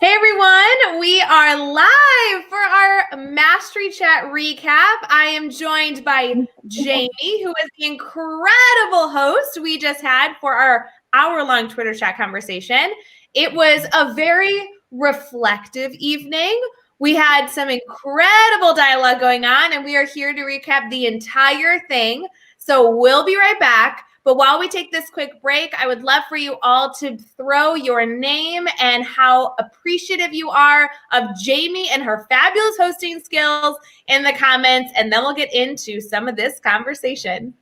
Hey everyone, we are live for our Mastery Chat recap. I am joined by Jami, who is the incredible host we just had for our hour-long Twitter chat conversation. It was a very reflective evening. We had some incredible dialogue going on, and we are here to recap the entire thing. So we'll be right back. But while we take this quick break, I would love for you all to throw your name and how appreciative you are of Jami and her fabulous hosting skills in the comments, and then we'll get into some of this conversation.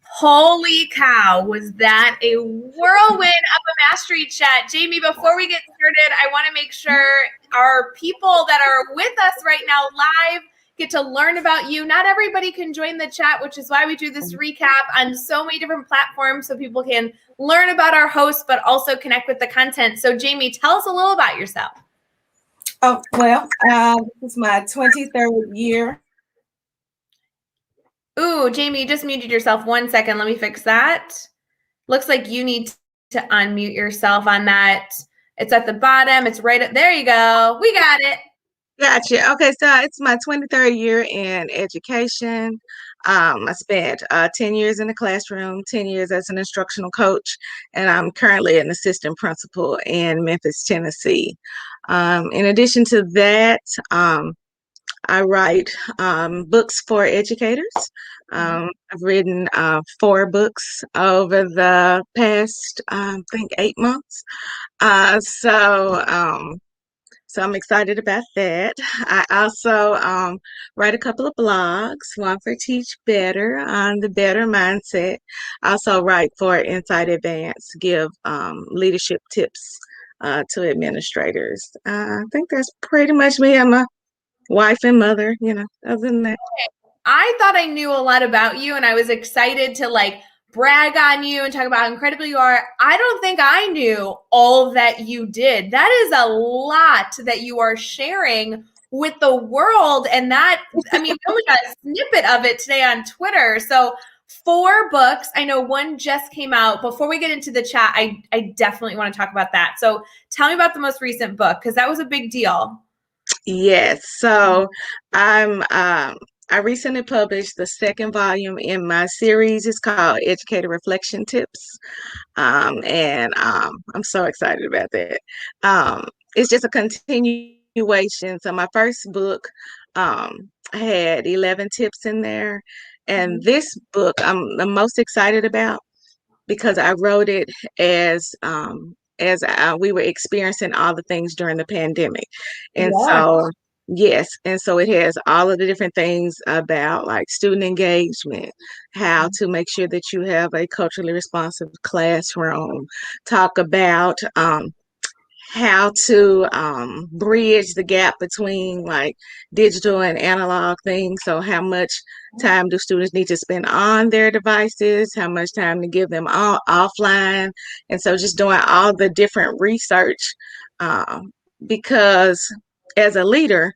Holy cow, was that a whirlwind of a Mastery Chat. Jami, before we get started, I want to make sure our people that are with us right now live get to learn about you. Not everybody can join the chat, which is why we do this recap on so many different platforms so people can learn about our hosts, but also connect with the content. So Jami, tell us a little about yourself. Oh, well, this is my 23rd year. Ooh, Jami, you just muted yourself. 1 second. Let me fix that. Looks like you need to unmute yourself on that. It's at the bottom. It's right up. There you go. We got it. Gotcha. Okay, so it's my 23rd year in education. I spent 10 years in the classroom, 10 years as an instructional coach, and I'm currently an assistant principal in Memphis, Tennessee. In addition to that, I write books for educators. I've written 4 books over the past, I think, 8 months. So I'm excited about that. I also write a couple of blogs, one for Teach Better on the Better Mindset. I also write for Insight Advance, give leadership tips to administrators. I think that's pretty much me. I'm a wife and mother, other than that. I thought I knew a lot about you, and I was excited to brag on you and talk about how incredible you are. I don't think I knew all that you did. That is a lot that you are sharing with the world. And that, I mean, we only got a snippet of it today on Twitter. So 4 books. I know one just came out. Before we get into the chat, I definitely want to talk about that. So tell me about the most recent book, because that was a big deal. Yes. So I recently published the 2nd volume in my series. It's called Educator Reflection Tips. And I'm so excited about that. It's just a continuation. So my first book had 11 tips in there. And this book I'm the most excited about because I wrote it as we were experiencing all the things during the pandemic. And so, yes. And so it has all of the different things about like student engagement, how to make sure that you have a culturally responsive classroom, talk about how to bridge the gap between like digital and analog things. So how much time do students need to spend on their devices, how much time to give them offline. And so just doing all the different research because as a leader,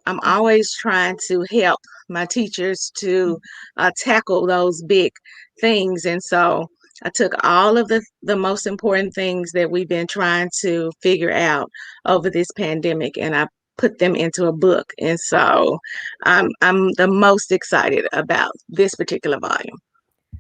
I'm always trying to help my teachers to tackle those big things. And so I took all of the most important things that we've been trying to figure out over this pandemic, and I put them into a book. And so I'm the most excited about this particular volume.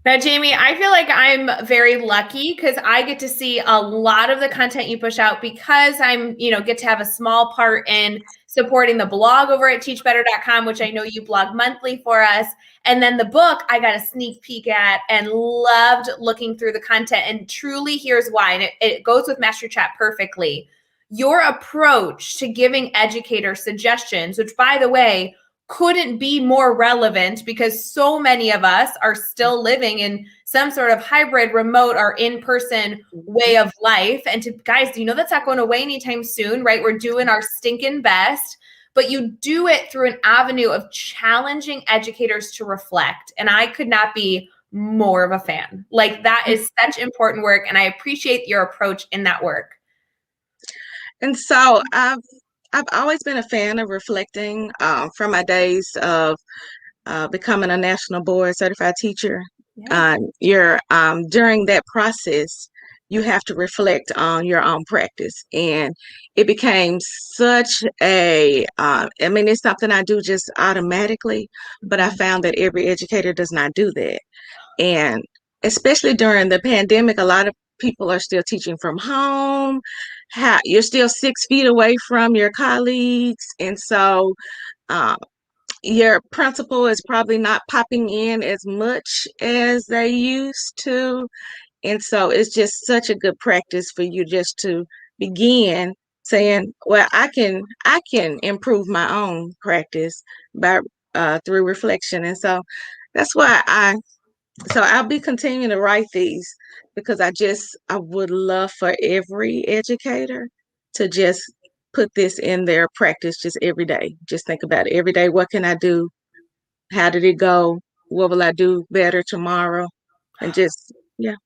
Now, Jami, I feel like I'm very lucky because I get to see a lot of the content you push out because I'm, get to have a small part in supporting the blog over at teachbetter.com, which I know you blog monthly for us. And then the book I got a sneak peek at and loved looking through the content. And truly, here's why. And it goes with Mastery Chat perfectly. Your approach to giving educators suggestions, which, by the way, couldn't be more relevant because so many of us are still living in some sort of hybrid, remote, or in-person way of life. And guys, do you know that's not going away anytime soon, right? We're doing our stinking best, but you do it through an avenue of challenging educators to reflect. And I could not be more of a fan. Like, that is such important work, and I appreciate your approach in that work. And so I've always been a fan of reflecting from my days of becoming a national board certified teacher. During that process, you have to reflect on your own practice, and it became such a. I mean, it's something I do just automatically, but I found that every educator does not do that, and especially during the pandemic, a lot of people are still teaching from home. You're still 6 feet away from your colleagues, and so your principal is probably not popping in as much as they used to. And so it's just such a good practice for you just to begin saying, well, I can improve my own practice by through reflection. And so that's why I'll be continuing to write these, because I would love for every educator to just put this in their practice just every day. Just think about it every day. What can I do? How did it go? What will I do better tomorrow? And just, yeah.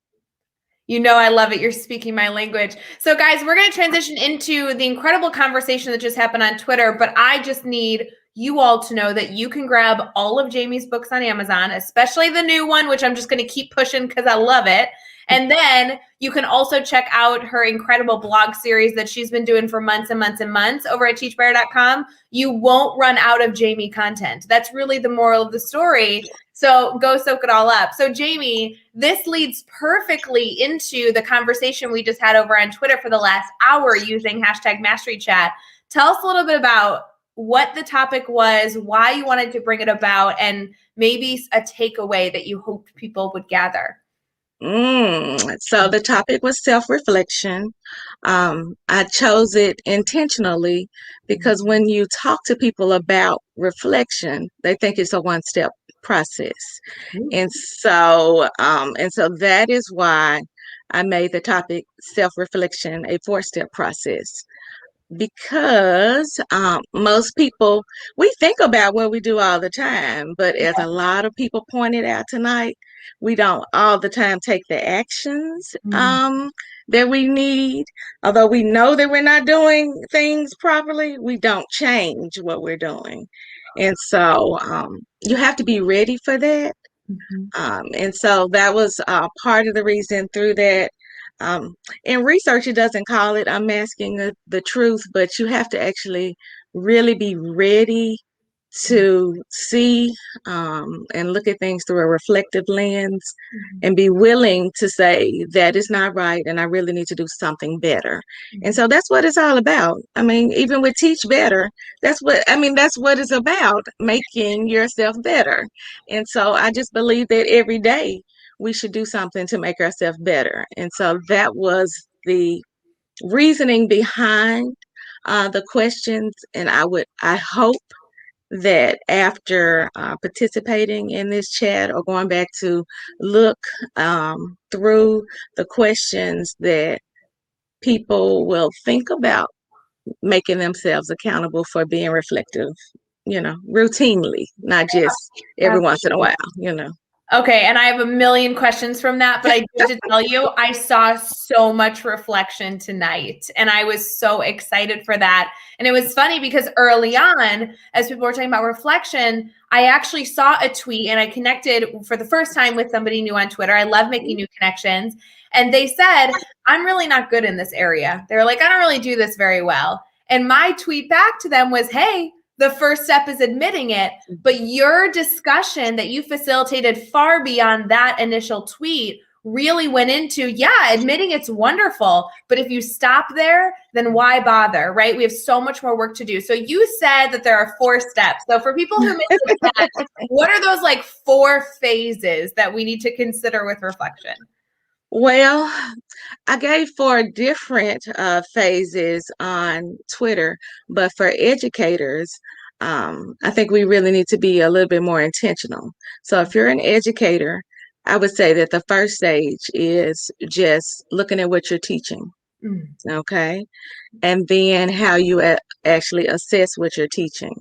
You know, I love it. You're speaking my language. So guys, we're going to transition into the incredible conversation that just happened on Twitter, but I just need you all to know that you can grab all of Jami's books on Amazon, especially the new one, which I'm just going to keep pushing because I love it. And then you can also check out her incredible blog series that she's been doing for months and months and months over at teachbetter.com. You won't run out of Jami content. That's really the moral of the story. So go soak it all up. So Jami, this leads perfectly into the conversation we just had over on Twitter for the last hour using #MasteryChat. Tell us a little bit about what the topic was, why you wanted to bring it about, and maybe a takeaway that you hoped people would gather. So the topic was self-reflection. I chose it intentionally because when you talk to people about reflection, they think it's a one-step process. And so that is why I made the topic self-reflection a 4-step process. Because most people, we think about what we do all the time, but as a lot of people pointed out tonight, we don't all the time take the actions that we need. Although we know that we're not doing things properly, we don't change what we're doing. And so you have to be ready for that. And so that was part of the reason through that. In research, it doesn't call it unmasking the truth, but you have to actually really be ready to see and look at things through a reflective lens and be willing to say that is not right and I really need to do something better. And so that's what it's all about. I mean, even with Teach Better, that's what it's about, making yourself better. And so I just believe that every day we should do something to make ourselves better. And so that was the reasoning behind the questions. And I hope that after participating in this chat or going back to look through the questions, that people will think about making themselves accountable for being reflective, routinely, not just every once in a while. Okay, and I have a million questions from that, but I do have to tell you, I saw so much reflection tonight, and I was so excited for that. And it was funny because early on, as people were talking about reflection, I actually saw a tweet and I connected for the first time with somebody new on Twitter. I love making new connections. And they said, I'm really not good in this area. They were like, I don't really do this very well. And my tweet back to them was, hey, the first step is admitting it, but your discussion that you facilitated far beyond that initial tweet really went into, admitting it's wonderful, but if you stop there, then why bother, right? We have so much more work to do. So you said that there are 4 steps. So for people who missed the chat, what are those like 4 phases that we need to consider with reflection? Well, I gave 4 different phases on Twitter, but for educators, I think we really need to be a little bit more intentional. So if you're an educator, I would say that the first stage is just looking at what you're teaching, okay? And then how you actually assess what you're teaching.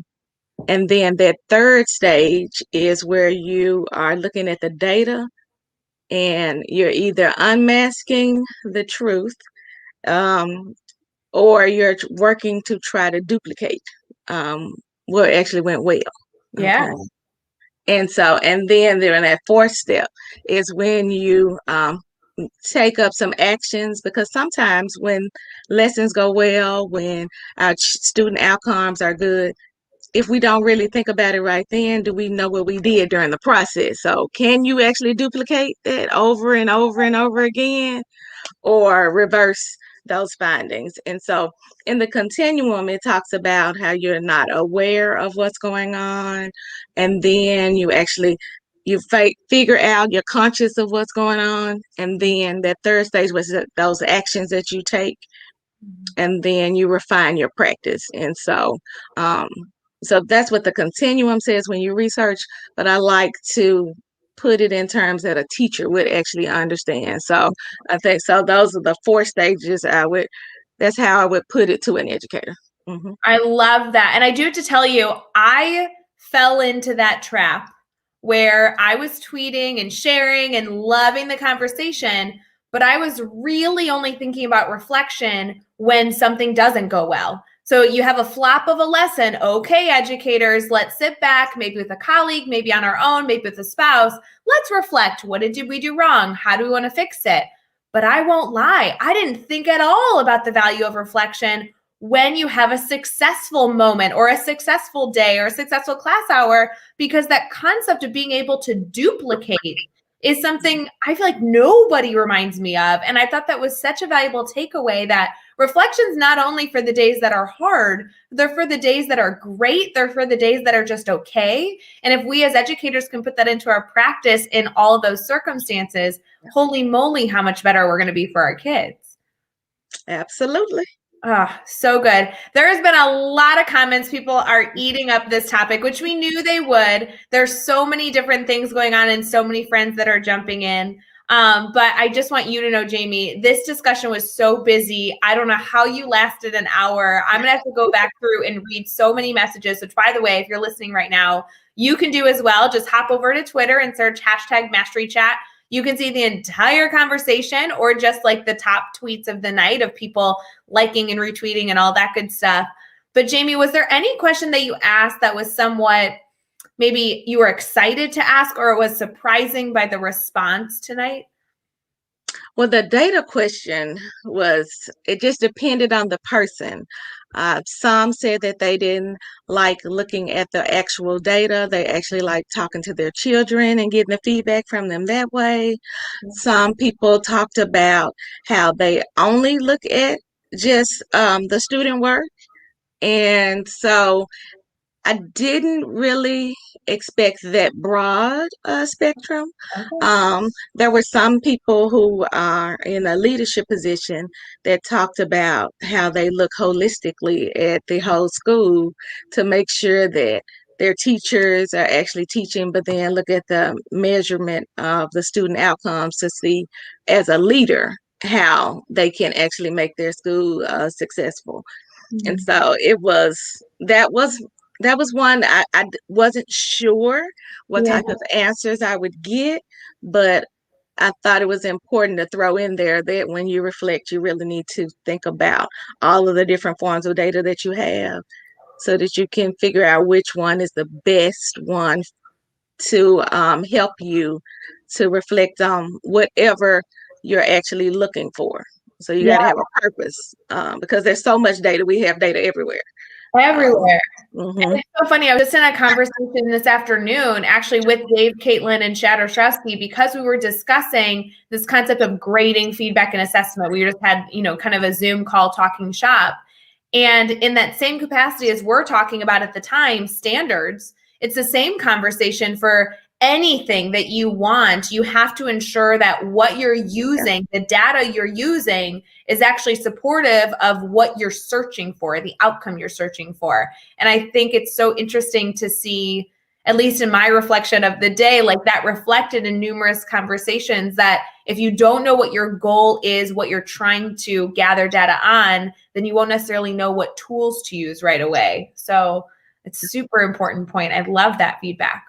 And then that third stage is where you are looking at the data and you're either unmasking the truth, or you're working to try to duplicate what actually went well. Yeah. Okay. And then there in that fourth step is when you take up some actions, because sometimes when lessons go well, when our student outcomes are good, if we don't really think about it right then, do we know what we did during the process? So can you actually duplicate that over and over and over again, or reverse those findings? And so in the continuum, it talks about how you're not aware of what's going on, and then you figure out you're conscious of what's going on, and then that third stage was those actions that you take, and then you refine your practice. And um, so that's what the continuum says when you research, but I like to put it in terms that a teacher would actually understand. So I think so those are the 4 stages that's how I would put it to an educator. Mm-hmm. I love that. And I do have to tell you, I fell into that trap where I was tweeting and sharing and loving the conversation, but I was really only thinking about reflection when something doesn't go well. So you have a flop of a lesson. Okay, educators, let's sit back, maybe with a colleague, maybe on our own, maybe with a spouse. Let's reflect. What did we do wrong? How do we want to fix it? But I won't lie, I didn't think at all about the value of reflection when you have a successful moment or a successful day or a successful class hour, because that concept of being able to duplicate is something I feel like nobody reminds me of. And I thought that was such a valuable takeaway, that reflection's not only for the days that are hard, they're for the days that are great. They're for the days that are just okay. And if we as educators can put that into our practice in all of those circumstances, holy moly, how much better we're going to be for our kids. Absolutely. Oh, so good. There has been a lot of comments. People are eating up this topic, which we knew they would. There's so many different things going on and so many friends that are jumping in. But I just want you to know, Jami, this discussion was so busy. I don't know how you lasted an hour. I'm going to have to go back through and read so many messages. Which, by the way, if you're listening right now, you can do as well. Just hop over to Twitter and search #MasteryChat. You can see the entire conversation, or just like the top tweets of the night of people liking and retweeting and all that good stuff. But Jami, was there any question that you asked that was somewhat, maybe you were excited to ask, or it was surprising by the response tonight? Well, the data question it just depended on the person. Some said that they didn't like looking at the actual data. They actually like talking to their children and getting the feedback from them that way. Some people talked about how they only look at just the student work. And so I didn't really expect that broad spectrum. Okay. There were some people who are in a leadership position that talked about how they look holistically at the whole school to make sure that their teachers are actually teaching, but then look at the measurement of the student outcomes to see, as a leader, how they can actually make their school successful. And so that was one I wasn't sure what type of answers I would get, but I thought it was important to throw in there that when you reflect, you really need to think about all of the different forms of data that you have, so that you can figure out which one is the best one to help you to reflect on whatever you're actually looking for. So you got to have a purpose, because there's so much data. We have data everywhere. everywhere. Mhm. It's so funny. I was just in a conversation this afternoon, actually, with Dave, Caitlin, and Chad Ostrowski, because we were discussing this concept of grading, feedback, and assessment. We just had, kind of a Zoom call talking shop. And in that same capacity as we're talking about at the time, standards, it's the same conversation for anything that you want. You have to ensure that what you're using, the data you're using, is actually supportive of what you're searching for, the outcome you're searching for. And I think it's so interesting to see, at least in my reflection of the day, like that reflected in numerous conversations, that if you don't know what your goal is, what you're trying to gather data on, then you won't necessarily know what tools to use right away. So it's a super important point. I love that feedback.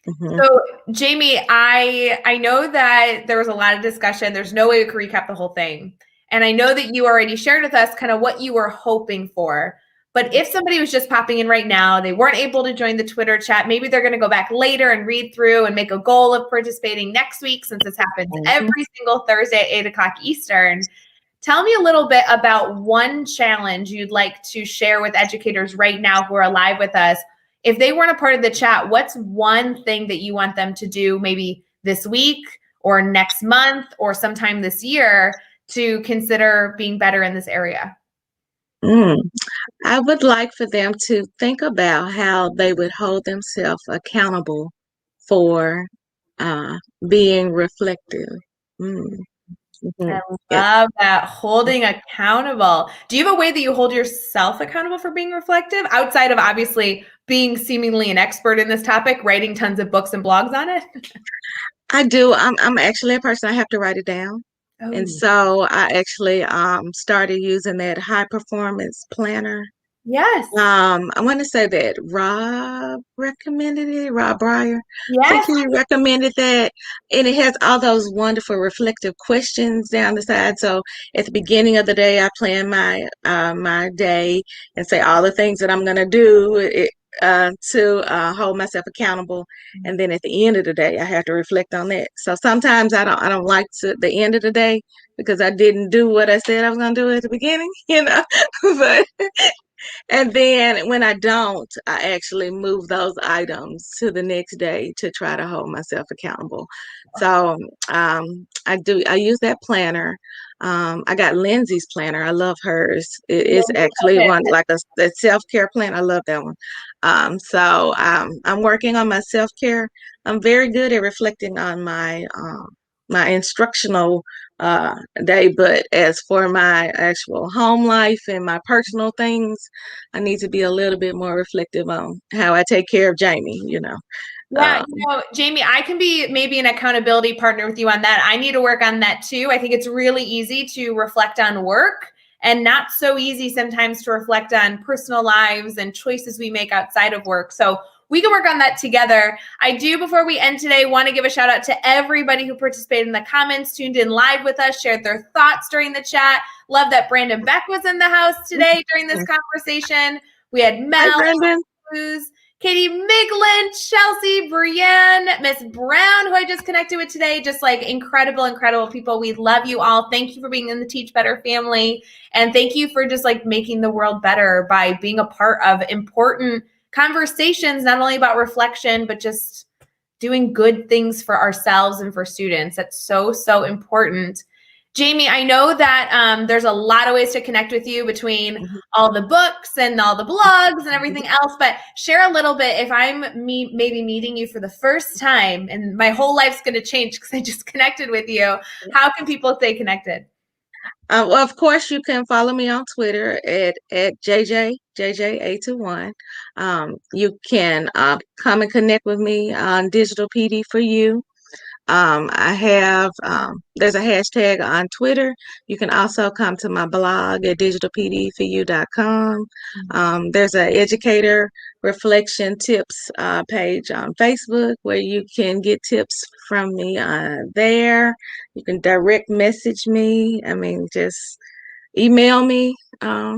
Mhm. So, Jami, I know that there was a lot of discussion. There's no way we could recap the whole thing. And I know that you already shared with us kind of what you were hoping for. But if somebody was just popping in right now, they weren't able to join the Twitter chat, maybe they're going to go back later and read through and make a goal of participating next week, since this happens every single Thursday at 8 o'clock Eastern. Tell me a little bit about one challenge you'd like to share with educators right now who are live with us. If they weren't a part of the chat, what's one thing that you want them to do maybe this week or next month or sometime this year to consider being better in this area? I would like for them to think about how they would hold themselves accountable for uh, being reflective. Mm. I Mhm. Yes. love that. Holding accountable. Do you have a way that you hold yourself accountable for being reflective outside of obviously being seemingly an expert in this topic, writing tons of books and blogs on it? I do. I'm actually a person, I have to write it down. And Oh, so I actually started using that high performance planner. yes. I want to say that Rob recommended it, Rob Breyer. I think Yes. he recommended that. And it has all those wonderful reflective questions down the side. So at the beginning of the day, I plan my day and say all the things that I'm gonna do to hold myself accountable. And then at the end of the day, I have to reflect on that. So sometimes I don't like the end of the day because I didn't do what I said I was gonna do at the beginning, but and then when I don't, I actually move those items to the next day to try to hold myself accountable. So I use that planner. I got Lindsay's planner. I love hers. It's actually Okay. one like a self-care plan. I love that one. So I'm working on my self-care. I'm very good at reflecting on my instructional day, but as for my actual home life and my personal things, I need to be a little bit more reflective on how I take care of Jami. Yeah, Jami, I can be maybe an accountability partner with you on that. I need to work on that too. I think it's really easy to reflect on work and not so easy sometimes to reflect on personal lives and choices we make outside of work. So we can work on that together. I do, before we end today, want to give a shout out to everybody who participated in the comments, tuned in live with us, shared their thoughts during the chat. Love that Brandon Beck was in the house today during this conversation. We had Hi, Mel, Brendan. Cruz, Katie Miglin, Chelsea, Brienne, Miss Brown, who I just connected with today. Just like incredible people. We love you all. Thank you for being in the Teach Better family. And thank you for just like making the world better by being a part of important conversations, not only about reflection, but just doing good things for ourselves and for students. That's so, so important. Jami, I know that there's a lot of ways to connect with you between all the books and all the blogs and everything else, but share a little bit. If I'm maybe meeting you for the first time and my whole life's going to change because I just connected with you, how can people stay connected? Well, of course, you can follow me on Twitter at JJ821. You can come and connect with me on Digital PD for You. I have, there's a hashtag on Twitter. You can also come to my blog at digitalpdforyou.com. There's an educator reflection tips page on Facebook where you can get tips from me there. You can direct message me. I mean, just email me. Yeah.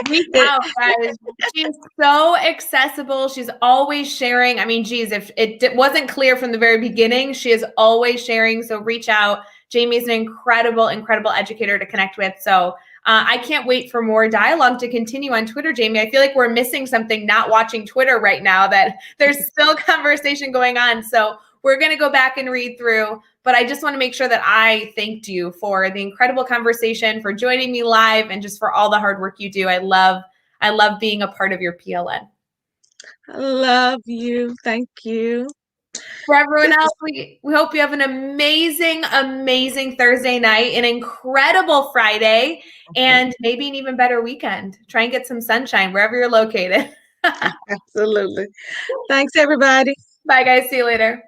Reach it, out, guys. She's so accessible. She's always sharing. I mean, geez, if it wasn't clear from the very beginning, she is always sharing. So reach out. Jami's an incredible educator to connect with. So I can't wait for more dialogue to continue on Twitter, Jami. I feel like we're missing something not watching Twitter right now, that there's still conversation going on. So we're going to go back and read through, but I just want to make sure that I thanked you for the incredible conversation, for joining me live, and just for all the hard work you do. I love being a part of your PLN. I love you. Thank you. For everyone else, we hope you have an amazing, amazing Thursday night, an incredible Friday, and maybe an even better weekend. Try and get some sunshine wherever you're located. Absolutely. Thanks, everybody. Bye, guys. See you later.